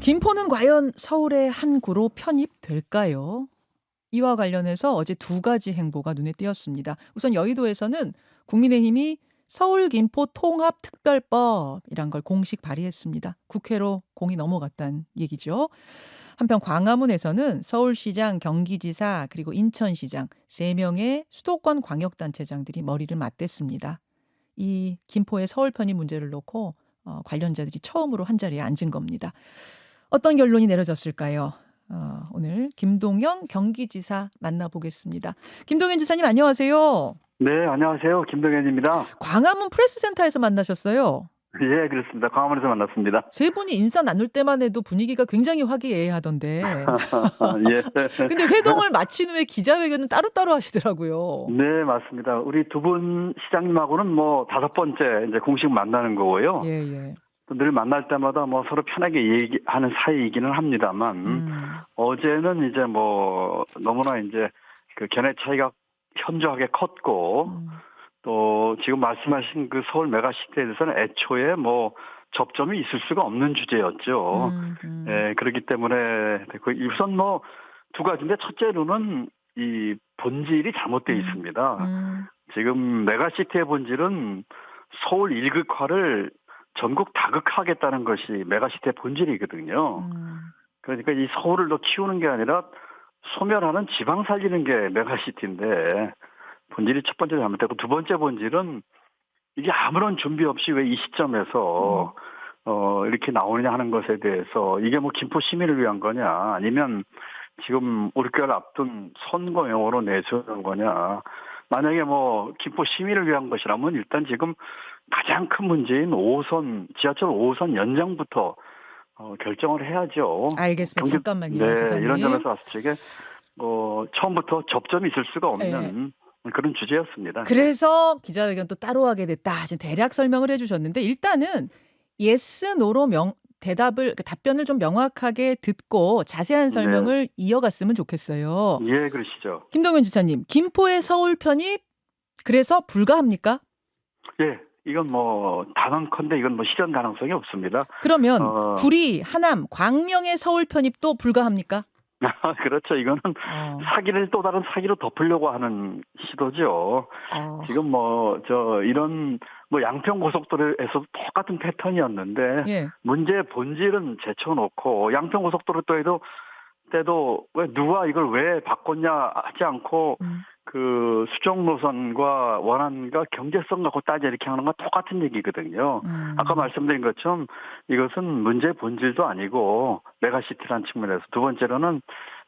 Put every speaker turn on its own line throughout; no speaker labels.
김포는 과연 서울의 한 구로 편입될까요? 이와 관련해서 어제 두 가지 행보가 눈에 띄었습니다. 우선 여의도에서는 국민의힘이 서울 김포 통합 특별법이란 걸 공식 발의했습니다. 국회로 공이 넘어갔다는 얘기죠. 한편 광화문에서는 서울시장, 경기지사 그리고 인천시장 3명의 수도권 광역단체장들이 머리를 맞댔습니다. 이 김포의 서울 편입 문제를 놓고 관련자들이 처음으로 한자리에 앉은 겁니다. 어떤 결론이 내려졌을까요? 오늘 김동연 경기지사 만나보겠습니다. 김동연 지사님 안녕하세요.
네, 안녕하세요. 김동현입니다.
광화문 프레스센터에서 만나셨어요.
예, 그렇습니다. 광화문에서 만났습니다.
세 분이 인사 나눌 때만 해도 분위기가 굉장히 화기애애하던데.
예.
근데 회동을 마친 후에 기자회견은 따로따로 하시더라고요.
네, 맞습니다. 우리 두 분 시장님하고는 뭐 5번째 이제 공식 만나는 거고요.
예, 예.
늘 만날 때마다 뭐 서로 편하게 얘기하는 사이이기는 합니다만, 어제는 이제 뭐 너무나 이제 그 견해 차이가 현저하게 컸고, 또 지금 말씀하신 그 서울 메가시티에 대해서는 애초에 뭐 접점이 있을 수가 없는 주제였죠. 예, 그렇기 때문에 우선 뭐 두 가지인데, 첫째로는 이 본질이 잘못되어 있습니다. 지금 메가시티의 본질은 서울 일극화를 전국 다극화하겠다는 것이 메가시티의 본질이거든요. 그러니까 이 서울을 더 키우는 게 아니라 소멸하는 지방 살리는 게 메가시티인데, 본질이 첫 번째 잘못되고, 두 번째 본질은 이게 아무런 준비 없이 왜 이 시점에서 이렇게 나오느냐 하는 것에 대해서, 이게 뭐 김포 시민을 위한 거냐, 아니면 지금 올겨울 앞둔 선거용으로 내세우는 거냐. 만약에 뭐 김포 시민을 위한 것이라면 일단 지금 가장 큰 문제인 지하철 5호선 연장부터 결정을 해야죠.
알겠습니다. 잠깐만요,
네,
지사님.
이런 점에서 봤을 적에 처음부터 접점이 있을 수가 없는 그런 주제였습니다.
그래서 기자회견 또 따로 하게 됐다. 지금 대략 설명을 해주셨는데, 일단은 yes, no로 답변을 좀 명확하게 듣고 자세한 설명을 이어갔으면 좋겠어요.
예, 그러시죠.
김동연 지사님, 김포의 서울 편입 그래서 불가합니까?
예, 이건 뭐 단언컨대 이건 뭐 실현 가능성이 없습니다.
그러면 구리, 하남, 광명의 서울 편입도 불가합니까?
그렇죠. 이거는 사기를 또 다른 사기로 덮으려고 하는 시도죠. 지금 이런 양평 고속도로에서 똑같은 패턴이었는데, 문제의 본질은 제쳐놓고 양평 고속도로 때도 왜 누가 이걸 왜 바꿨냐 하지 않고 그 수정 노선과 원안과 경제성 갖고 따져 이렇게 하는 건 똑같은 얘기거든요. 아까 말씀드린 것처럼 이것은 문제의 본질도 아니고 메가시티라는 측면에서, 두 번째로는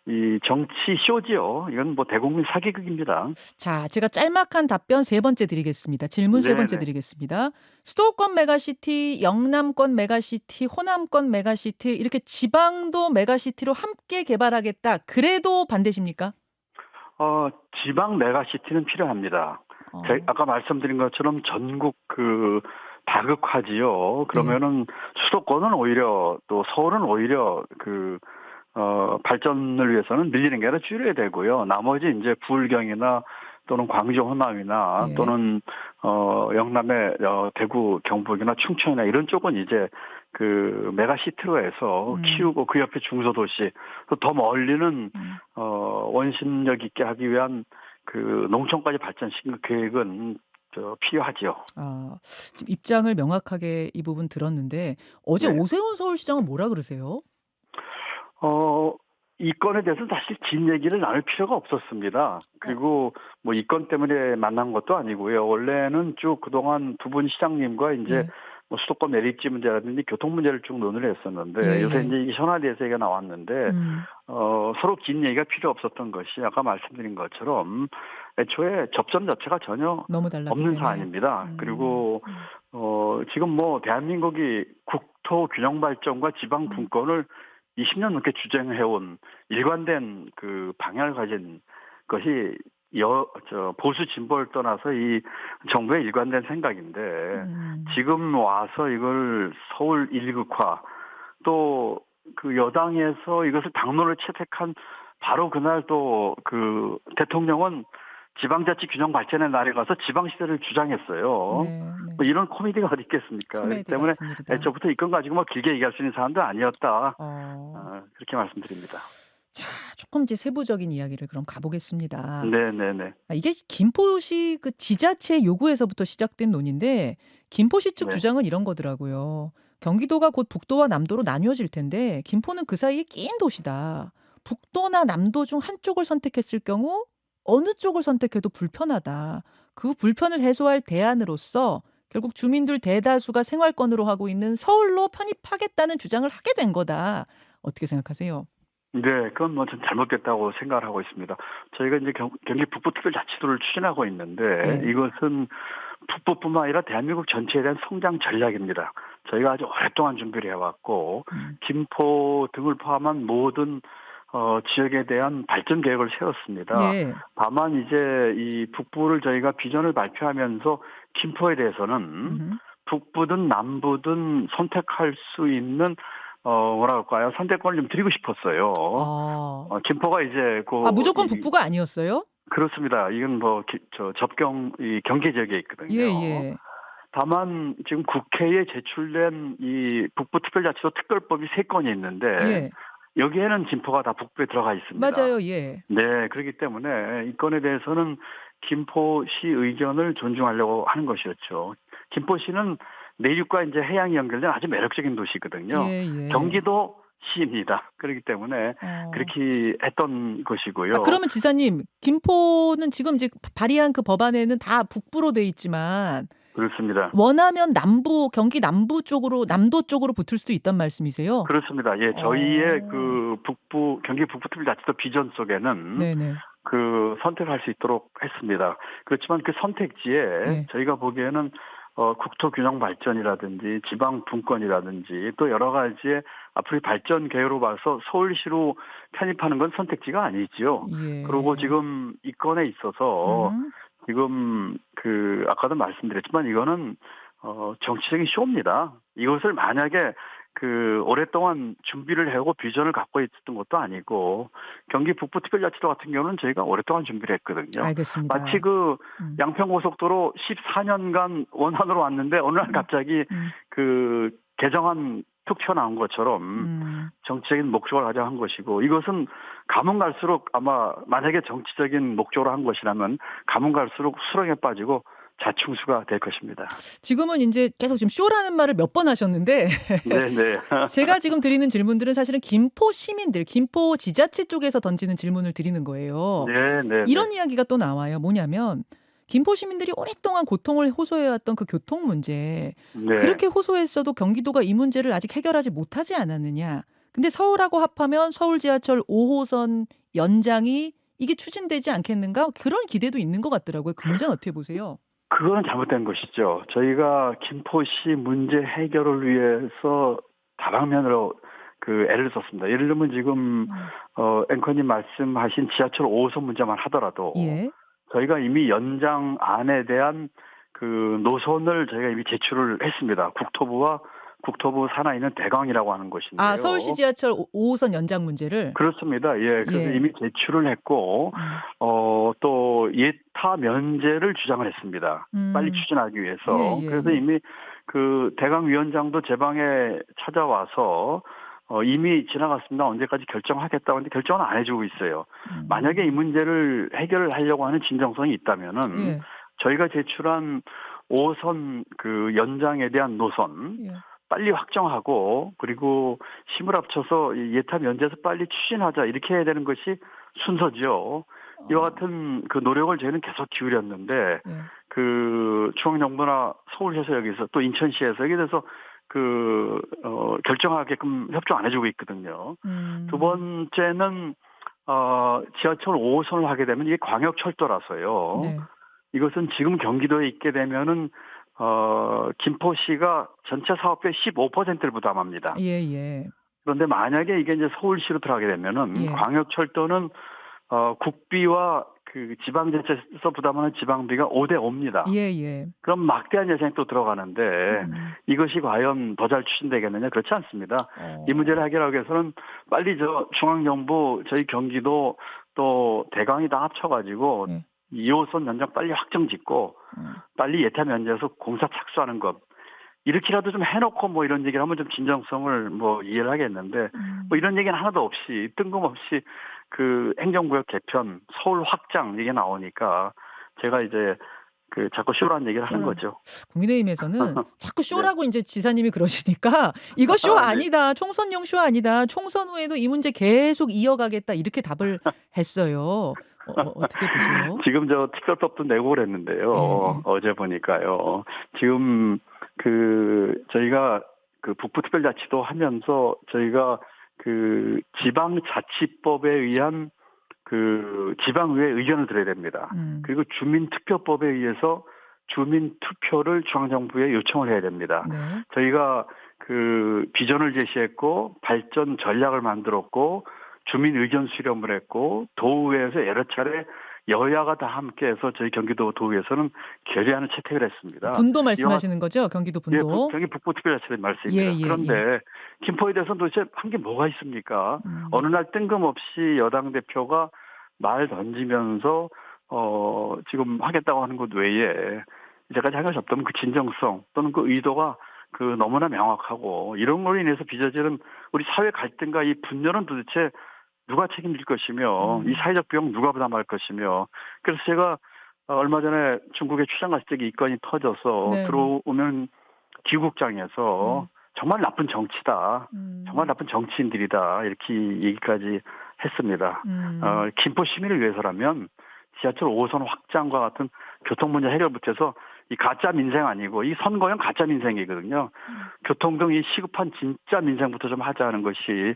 이 정치 쇼지요. 이건 뭐 대국민 사기극입니다.
자, 제가 짤막한 답변 세 번째 드리겠습니다. 질문 세 번째 드리겠습니다. 수도권 메가시티, 영남권 메가시티, 호남권 메가시티, 이렇게 지방도 메가시티로 함께 개발하겠다. 그래도 반대십니까?
지방 메가시티는 필요합니다. 아까 말씀드린 것처럼 전국 다극화지요. 그러면은 수도권은 오히려, 또 서울은 오히려 발전을 위해서는 밀리는 게 아니라 줄여야 되고요. 나머지 이제 부울경이나 또는 광주 호남이나 또는 영남의 대구 경북이나 충청이나 이런 쪽은 이제 그 메가시티로 해서 키우고, 그 옆에 중소도시, 또 더 멀리는 원심력 있게 하기 위한 그 농촌까지 발전시키는 계획은 필요하죠.
지금 입장을 명확하게 이 부분 들었는데, 어제 오세훈 서울시장은 뭐라 그러세요?
이 건에 대해서는 사실 긴 얘기를 나눌 필요가 없었습니다. 그리고 뭐 이 건 때문에 만난 것도 아니고요. 원래는 쭉 그동안 두 분 시장님과 이제 뭐 수도권 매립지 문제라든지 교통 문제를 쭉 논의를 했었는데, 요새 이제 이게 현안돼서 얘기가 나왔는데, 서로 긴 얘기가 필요 없었던 것이, 아까 말씀드린 것처럼 애초에 접점 자체가 전혀 없는 사안입니다. 그리고 지금 뭐 대한민국이 국토 균형 발전과 지방 분권을 20년 넘게 주장해온 일관된 그 방향을 가진 것이 보수 진보를 떠나서 이 정부의 일관된 생각인데, 지금 와서 이걸 서울 일극화, 또 그 여당에서 이것을 당론을 채택한 바로 그날 또 그 대통령은 지방자치 균형 발전의 날에 가서 지방시대를 주장했어요.
네, 네.
뭐 이런 코미디가 어디 있겠습니까? 그렇기
코미디
때문에
같은 일이다.
애초부터 이건 가지고 뭐 길게 얘기할 수 있는 사람도 아니었다.
어.
그렇게 말씀드립니다.
자, 조금 이제 세부적인 이야기를 그럼 가보겠습니다.
네네네.
이게 김포시 그 지자체 요구에서부터 시작된 논의인데 김포시 측
네.
주장은 이런 거더라고요. 경기도가 곧 북도와 남도로 나뉘어질 텐데 김포는 그 사이에 낀 도시다. 북도나 남도 중 한쪽을 선택했을 경우 어느 쪽을 선택해도 불편하다. 그 불편을 해소할 대안으로서 결국 주민들 대다수가 생활권으로 하고 있는 서울로 편입하겠다는 주장을 하게 된 거다. 어떻게 생각하세요?
네, 그건 뭐 좀 잘못됐다고 생각을 하고 있습니다. 저희가 이제 경기 북부특별자치도를 추진하고 있는데
네.
이것은 북부뿐만 아니라 대한민국 전체에 대한 성장 전략입니다. 저희가 아주 오랫동안 준비를 해왔고 김포 등을 포함한 모든 지역에 대한 발전 계획을 세웠습니다.
예.
다만 이제 이 북부를 저희가 비전을 발표하면서 김포에 대해서는
음흠.
북부든 남부든 선택할 수 있는 뭐랄까요, 선택권을 좀 드리고 싶었어요. 김포가 이제
무조건 북부가 아니었어요?
그렇습니다. 이건 뭐 접경 이 경계 지역에 있거든요.
예.
다만 지금 국회에 제출된 이 북부특별자치도 특별법이 3건이 있는데
예.
여기에는 김포가 다 북부에 들어가 있습니다.
맞아요. 예.
네, 그렇기 때문에 이 건에 대해서는 김포시 의견을 존중하려고 하는 것이었죠. 김포시는 내륙과 이제 해양이 연결된 아주 매력적인 도시거든요.
예.
경기도 시입니다. 그렇기 때문에 그렇게 했던 것이고요.
그러면 지사님, 김포는 지금 이제 발의한 그 법안에는 다 북부로 돼 있지만
그렇습니다.
원하면 경기 남부 쪽으로, 남도 쪽으로 붙을 수도 있단 말씀이세요?
그렇습니다. 예, 저희의 그 경기 북부특별자치도 비전 속에는
네네.
그 선택할 수 있도록 했습니다. 그렇지만 그 선택지에 저희가 보기에는 국토균형 발전이라든지 지방 분권이라든지 또 여러 가지의 앞으로의 발전 계획으로 봐서 서울시로 편입하는 건 선택지가 아니지요.
예.
그리고 지금 이 건에 있어서 지금 그 아까도 말씀드렸지만 이거는 정치적인 쇼입니다. 이것을 만약에 그 오랫동안 준비를 해오고 비전을 갖고 있었던 것도 아니고 경기 북부특별자치도 같은 경우는 저희가 오랫동안 준비를 했거든요.
알겠습니다.
마치 그 양평고속도로 14년간 원안으로 왔는데 어느 날 갑자기 그 개정안 툭 튀어나온 것처럼 정치적인 목적을 가지고 한 것이고 이것은 가면 갈수록 아마 만약에 정치적인 목적으로 한 것이라면 가면 갈수록 수렁에 빠지고 자충수가 될 것입니다.
지금은 이제 계속 지금 쇼라는 말을 몇 번 하셨는데
네네.
제가 지금 드리는 질문들은 사실은 김포 시민들, 김포 지자체 쪽에서 던지는 질문을 드리는 거예요.
네네.
이런 이야기가 또 나와요. 뭐냐면 김포 시민들이 오랫동안 고통을 호소해왔던 그 교통 문제. 그렇게 호소했어도 경기도가 이 문제를 아직 해결하지 못하지 않았느냐. 근데 서울하고 합하면 서울 지하철 5호선 연장이 이게 추진되지 않겠는가? 그런 기대도 있는 것 같더라고요. 그 문제는 어떻게 보세요?
그건 잘못된 것이죠. 저희가 김포시 문제 해결을 위해서 다방면으로 그 애를 썼습니다. 예를 들면 지금 앵커님 말씀하신 지하철 5호선 문제만 하더라도 저희가 이미 연장안에 대한 그 노선을 저희가 이미 제출을 했습니다. 국토부 산하에 있는 대강이라고 하는 곳인데요.
서울시 지하철 5호선 연장 문제를?
그렇습니다. 예, 그래서 이미 제출을 했고 또 예타 면제를 주장을 했습니다. 빨리 추진하기 위해서. 그래서 이미 그 대강 위원장도 제 방에 찾아와서 이미 지나갔습니다. 언제까지 결정하겠다고 하는데 결정은 안 해주고 있어요. 만약에 이 문제를 해결을 하려고 하는 진정성이 있다면은 저희가 제출한 5호선 그 연장에 대한 노선 빨리 확정하고 그리고 힘을 합쳐서 예타 면제에서 빨리 추진하자 이렇게 해야 되는 것이 순서죠. 이와 같은 그 노력을 저희는 계속 기울였는데 그 중앙정부나 서울시에서 여기서 또 인천시에서 여기 대해서 그 결정하게끔 협조 안 해주고 있거든요. 두 번째는 지하철 5호선을 하게 되면 이게 광역철도라서요. 이것은 지금 경기도에 있게 되면은 김포시가 전체 사업비의 15%를 부담합니다. 그런데 만약에 이게 이제 서울시로 들어가게 되면은 광역철도는 국비와 그 지방자치에서 부담하는 지방비가 5대 5입니다. 그럼 막대한 예산이 또 들어가는데 이것이 과연 더 잘 추진되겠느냐? 그렇지 않습니다. 이 문제를 해결하기 위해서는 빨리 중앙정부, 저희 경기도 또 대강이 다 합쳐가지고 2호선 연장 빨리 확정 짓고 빨리 예타 면제해서 공사 착수하는 것. 이렇게라도 좀 해놓고 뭐 이런 얘기를 하면 좀 진정성을 뭐 이해를 하겠는데 뭐 이런 얘기는 하나도 없이 뜬금없이 그 행정구역 개편, 서울 확장 이게 나오니까 제가 이제 그 자꾸 쇼라는 얘기를 하는
쇼라.
거죠.
국민의힘에서는 자꾸
네.
쇼라고 이제 지사님이 그러시니까 이거 쇼
아, 네.
아니다. 총선용 쇼 아니다. 총선 후에도 이 문제 계속 이어가겠다. 이렇게 답을 했어요. 어떻게 보세요?
지금 저 특별법도 내고 그랬는데요.
예, 예.
어제 보니까요. 지금 그 저희가 그 북부특별자치도 하면서 저희가 그 지방자치법에 의한 그 지방의회 의견을 들어야 됩니다. 그리고 주민투표법에 의해서 주민투표를 중앙정부에 요청을 해야 됩니다.
네.
저희가 그 비전을 제시했고 발전 전략을 만들었고 주민 의견 수렴을 했고 도의회에서 여러 차례 여야가 다 함께해서 저희 경기도 도의회에서는 결의안을 채택을 했습니다.
분도 말씀하시는 거죠? 경기도 분도.
예, 경기 북부특별자치의 말씀입니다.
예, 예,
그런데 김포에 대해서는 도대체 한 게 뭐가 있습니까? 어느 날 뜬금없이 여당 대표가 말 던지면서 지금 하겠다고 하는 것 외에 이제까지 한 것이 없다면 그 진정성 또는 그 의도가 그 너무나 명확하고 이런 걸로 인해서 빚어지는 우리 사회 갈등과 이 분열은 도대체 누가 책임질 것이며 이 사회적 비용 누가 부담할 것이며 그래서 제가 얼마 전에 중국에 출장 갔을 때 이 건이 터져서
네,
들어오면 기국장에서 정말 나쁜 정치다. 정말 나쁜 정치인들이다. 이렇게 얘기까지 했습니다. 김포 시민을 위해서라면 지하철 5호선 확장과 같은 교통 문제 해결부터 해서 이 가짜 민생 아니고 이 선거형 가짜 민생이거든요. 교통 등 이 시급한 진짜 민생부터 좀 하자는 것이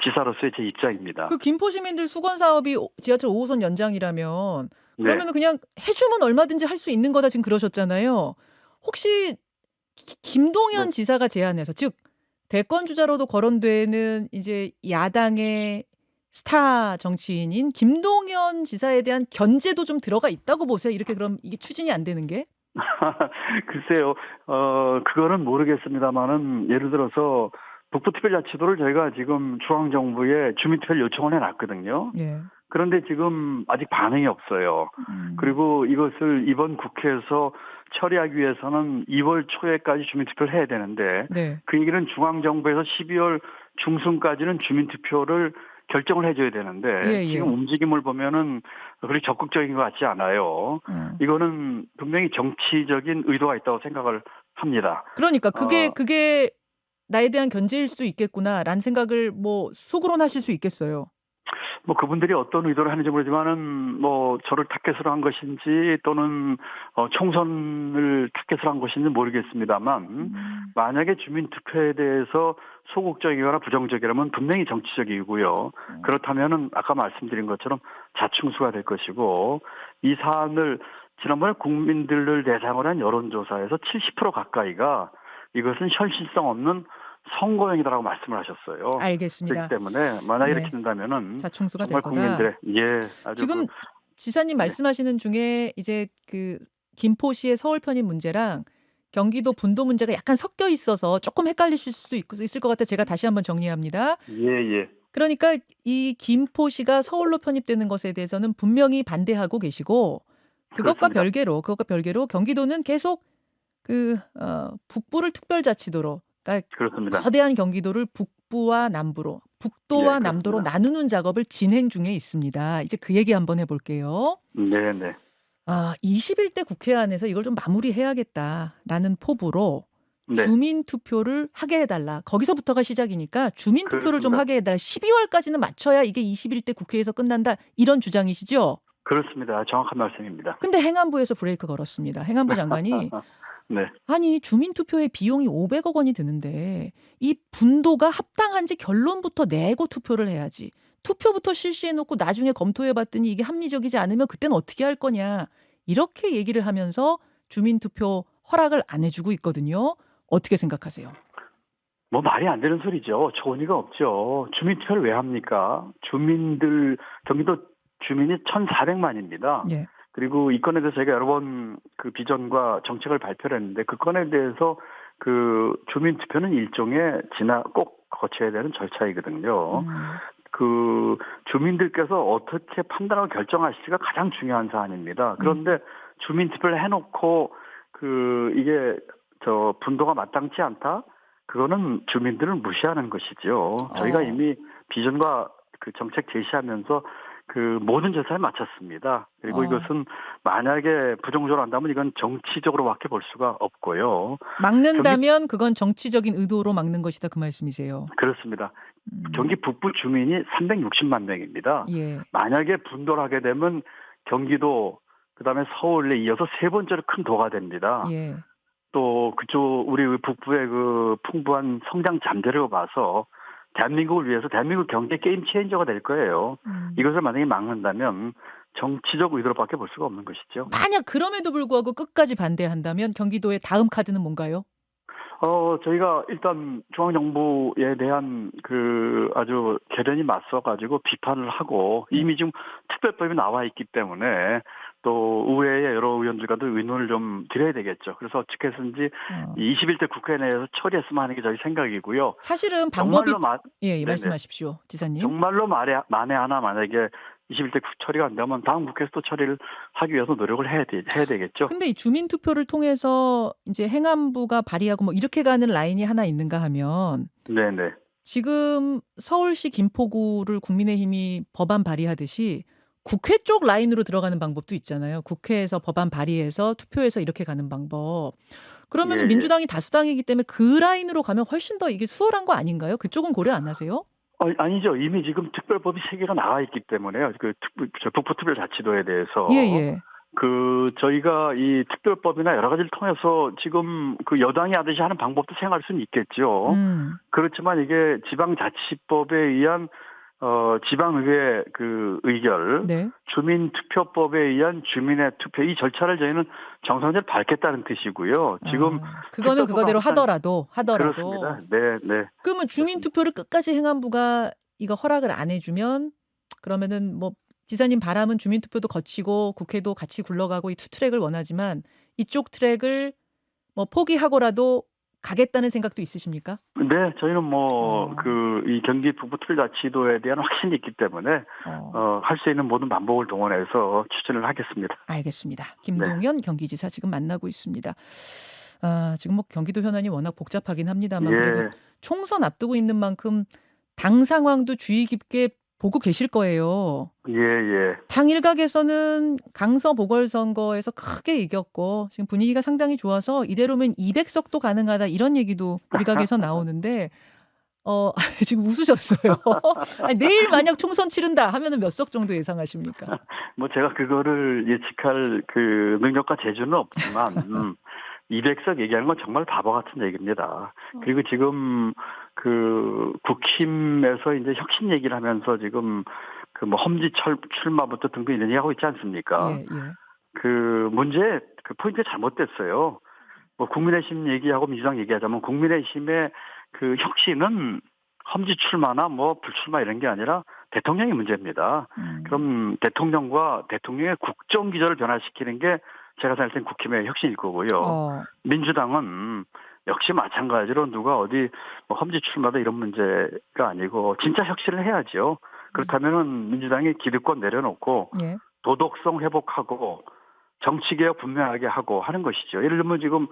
지사로서의 제 입장입니다.
그 김포 시민들 수건 사업이 지하철 5호선 연장이라면 그러면
네.
그냥 해주면 얼마든지 할 수 있는 거다 지금 그러셨잖아요. 혹시 김동연
네.
지사가 제안해서 즉 대권 주자로도 거론되는 이제 야당의 스타 정치인인 김동연 지사에 대한 견제도 좀 들어가 있다고 보세요. 이렇게 그럼 이게 추진이 안 되는 게?
글쎄요, 그거는 모르겠습니다만은 예를 들어서 북부특별자치도를 저희가 지금 중앙정부에 주민투표를 요청을 해놨거든요.
예.
그런데 지금 아직 반응이 없어요. 그리고 이것을 이번 국회에서 처리하기 위해서는 2월 초에까지 주민투표를 해야 되는데
네.
그 얘기는 중앙정부에서 12월 중순까지는 주민투표를 결정을 해줘야 되는데
예, 예.
지금 움직임을 보면은 그렇게 적극적인 것 같지 않아요. 이거는 분명히 정치적인 의도가 있다고 생각을 합니다.
그러니까 그게 나에 대한 견제일 수도 있겠구나라는 생각을 뭐 속으로는 하실 수 있겠어요.
뭐 그분들이 어떤 의도를 하는지 모르지만은 뭐 저를 타겟으로 한 것인지 또는 총선을 타겟으로 한 것인지 모르겠습니다만 만약에 주민투표에 대해서 소극적이거나 부정적이라면 분명히 정치적이고요. 그렇다면은 아까 말씀드린 것처럼 자충수가 될 것이고 이 사안을 지난번에 국민들을 대상으로 한 여론조사에서 70% 가까이가 이것은 현실성 없는 선거형이다라고 말씀을 하셨어요.
알겠습니다.
그렇기 때문에 만약에
네.
이렇게 된다면은
자충수가
정말
될 거다.
국민들의 아주
지금 지사님 말씀하시는 중에 이제 그 김포시의 서울 편입 문제랑 경기도 분도 문제가 약간 섞여 있어서 조금 헷갈리실 수도 있을 것 같아 제가 다시 한번 정리합니다.
예.
그러니까 이 김포시가 서울로 편입되는 것에 대해서는 분명히 반대하고 계시고 그것과 별개로 경기도는 계속 북부를 특별자치도로 그러니까
그렇습니다.
거대한 경기도를 북부와 남부로 북도와
예,
남도로
그렇습니다.
나누는 작업을 진행 중에 있습니다. 이제 그 얘기 한번 해볼게요.
네.
21대 국회안에서 이걸 좀 마무리해야겠다라는 포부로
네.
주민투표를 하게 해달라. 거기서부터가 시작이니까 주민투표를 좀
그렇습니다.
하게 해달라. 12월까지는 맞춰야 이게 21대 국회에서 끝난다. 이런 주장이시죠?
그렇습니다. 정확한 말씀입니다.
근데 행안부에서 브레이크 걸었습니다. 행안부 장관이
네.
아니 주민투표의 비용이 500억 원이 드는데 이 분도가 합당한지 결론부터 내고 투표를 해야지. 투표부터 실시해놓고 나중에 검토해봤더니 이게 합리적이지 않으면 그때는 어떻게 할 거냐. 이렇게 얘기를 하면서 주민투표 허락을 안 해주고 있거든요. 어떻게 생각하세요?
뭐 말이 안 되는 소리죠. 초원이가 없죠. 주민투표를 왜 합니까? 경기도 주민이 1,400만입니다.
예.
그리고 이 건에 대해서 제가 여러 번 그 비전과 정책을 발표를 했는데 그 건에 대해서 그 주민투표는 일종의 꼭 거쳐야 되는 절차이거든요. 그 주민들께서 어떻게 판단하고 결정하실지가 가장 중요한 사안입니다. 그런데 주민 투표를 해놓고 이게 분도가 마땅치 않다? 그거는 주민들을 무시하는 것이죠. 저희가 이미 비전과 그 정책 제시하면서 모든 절차를 마쳤습니다. 그리고 이것은 만약에 부정적으로 한다면 이건 정치적으로밖에 볼 수가 없고요.
막는다면 그건 정치적인 의도로 막는 것이다, 그 말씀이세요.
그렇습니다. 경기 북부 주민이 360만 명입니다.
예.
만약에 분도를 하게 되면 경기도 그다음에 서울에 이어서 세 번째로 큰 도가 됩니다.
예.
또 그쪽 우리 북부의 그 풍부한 성장 잠재력을 봐서 대한민국을 위해서 대한민국 경제 게임 체인저가 될 거예요. 이것을 만약에 막는다면 정치적 의도로밖에 볼 수가 없는 것이죠.
만약 그럼에도 불구하고 끝까지 반대한다면 경기도의 다음 카드는 뭔가요?
저희가 일단 중앙정부에 대한 아주 결연히 맞서가지고 비판을 하고 이미 지금 특별법이 나와 있기 때문에 또 의회의 여러 의원들과도 의논을 좀 드려야 되겠죠. 그래서 어떻게 해서든지 21대 국회 내에서 처리했으면 하는 게 저희 생각이고요.
사실은 방법이
예,
말씀하십시오, 지사님.
정말로 만에 하나 만약에 21대 처리가 안 되면 다음 국회에서 또 처리를 하기 위해서 노력을 해야 되겠죠.
근데 이 주민 투표를 통해서 이제 행안부가 발의하고 뭐 이렇게 가는 라인이 하나 있는가 하면
네네.
지금 서울시 김포구를 국민의힘이 법안 발의하듯이 국회 쪽 라인으로 들어가는 방법도 있잖아요. 국회에서 법안 발의해서 투표해서 이렇게 가는 방법. 그러면 민주당이 다수당이기 때문에 그 라인으로 가면 훨씬 더 이게 수월한 거 아닌가요? 그쪽은 고려 안 하세요?
아니죠. 이미 지금 특별법이 3개가 나와 있기 때문에요. 북부특별자치도에 대해서.
예.
저희가 이 특별법이나 여러 가지를 통해서 지금 여당이 하듯이 하는 방법도 생각할 수는 있겠죠. 그렇지만 이게 지방자치법에 의한 지방의회 의결,
네.
주민투표법에 의한 주민의 투표, 이 절차를 저희는 정상적으로 밟겠다는 뜻이고요. 지금
그거는 그거대로 하더라도.
그렇습니다. 네.
그러면 주민투표를 끝까지 행안부가 이거 허락을 안 해주면 그러면은 뭐 지사님 바람은 주민투표도 거치고 국회도 같이 굴러가고 이 투 트랙을 원하지만 이쪽 트랙을 뭐 포기하고라도 가겠다는 생각도 있으십니까?
네, 저희는 이 경기 북부특별자치도에 대한 확신이 있기 때문에 할 수 있는 모든 방법을 동원해서 추진을 하겠습니다.
알겠습니다. 김동연 경기지사 지금 만나고 있습니다. 지금 뭐 경기도 현안이 워낙 복잡하긴 합니다만 그래도 총선 앞두고 있는 만큼 당 상황도 주의 깊게 보고 계실 거예요.
예.
당 일각에서는 강서 보궐선거에서 크게 이겼고 지금 분위기가 상당히 좋아서 이대로면 200석도 가능하다 이런 얘기도 일각에서 나오는데 지금 웃으셨어요. 내일 만약 총선 치른다 하면은 몇 석 정도 예상하십니까?
제가 그거를 예측할 능력과 재주는 없지만 200석 얘기하는 건 정말 바보 같은 얘기입니다. 그리고 지금 국힘에서 이제 혁신 얘기를 하면서 지금 험지 출마부터 등등 이런 얘기하고 있지 않습니까?
예.
문제 포인트가 잘못됐어요. 국민의힘 얘기하고 민주당 얘기하자면 국민의힘의 혁신은 험지 출마나 불출마 이런 게 아니라 대통령이 문제입니다. 그럼 대통령과 대통령의 국정 기조를 변화시키는 게 제가 생각할 땐 국힘의 혁신일 거고요. 민주당은 역시 마찬가지로 누가 어디 험지 출마다 이런 문제가 아니고 진짜 혁신을 해야죠. 그렇다면은 민주당이 기득권 내려놓고 도덕성 회복하고 정치개혁 분명하게 하고 하는 것이죠. 예를 들면 지금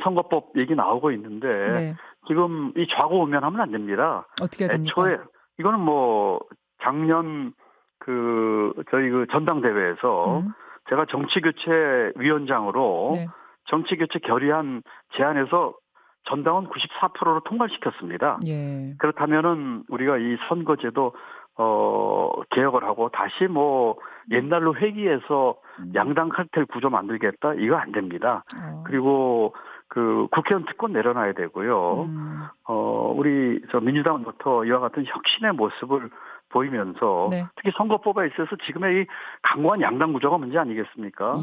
선거법 얘기 나오고 있는데 지금 이 좌고우면하면 안 됩니다.
어떻게 해야 됩니까?
애초에 이거는 작년 저희 전당대회에서 제가 정치교체위원장으로 정치교체 결의안 제안해서 전당원 94%로 통과시켰습니다. 그렇다면은 우리가 이 선거제도 개혁을 하고 다시 옛날로 회귀해서 양당 카르텔 구조 만들겠다 이거 안 됩니다. 그리고 국회의원 특권 내려놔야 되고요. 우리 민주당부터 이와 같은 혁신의 모습을 보이면서 특히 선거법에 있어서 지금의 이 강고한 양당 구조가 문제 아니겠습니까?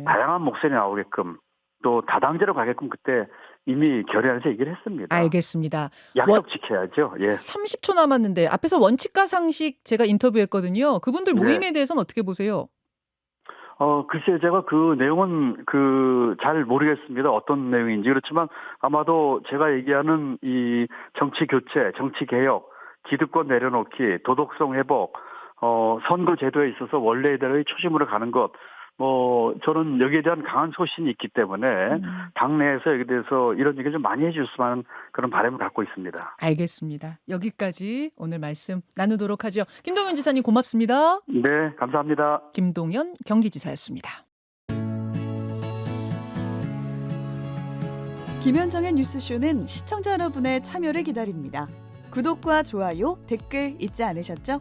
다양한 목소리 나오게끔 또 다당제로 가게끔 그때 이미 결의안에서 얘기를 했습니다.
알겠습니다.
약속 지켜야죠.
30초 남았는데 앞에서 원칙과 상식 제가 인터뷰했거든요. 그분들 모임에 대해서는 어떻게 보세요?
글쎄요, 제가 그 내용은 잘 모르겠습니다. 어떤 내용인지. 그렇지만 아마도 제가 얘기하는 이 정치 교체, 정치 개혁 기득권 내려놓기, 도덕성 회복, 선거 제도에 있어서 원래대로의 초심으로 가는 것, 저는 여기에 대한 강한 소신이 있기 때문에 당내에서 여기에 대해서 이런 얘기 좀 많이 해줬으면 하는 그런 바람을 갖고 있습니다.
알겠습니다. 여기까지 오늘 말씀 나누도록 하죠. 김동연 지사님 고맙습니다.
네, 감사합니다.
김동연 경기지사였습니다.
김현정의 뉴스쇼는 시청자 여러분의 참여를 기다립니다. 구독과 좋아요, 댓글 잊지 않으셨죠?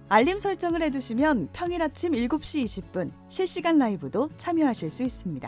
알림 설정을 해두시면 평일 아침 7시 20분 실시간 라이브도 참여하실 수 있습니다.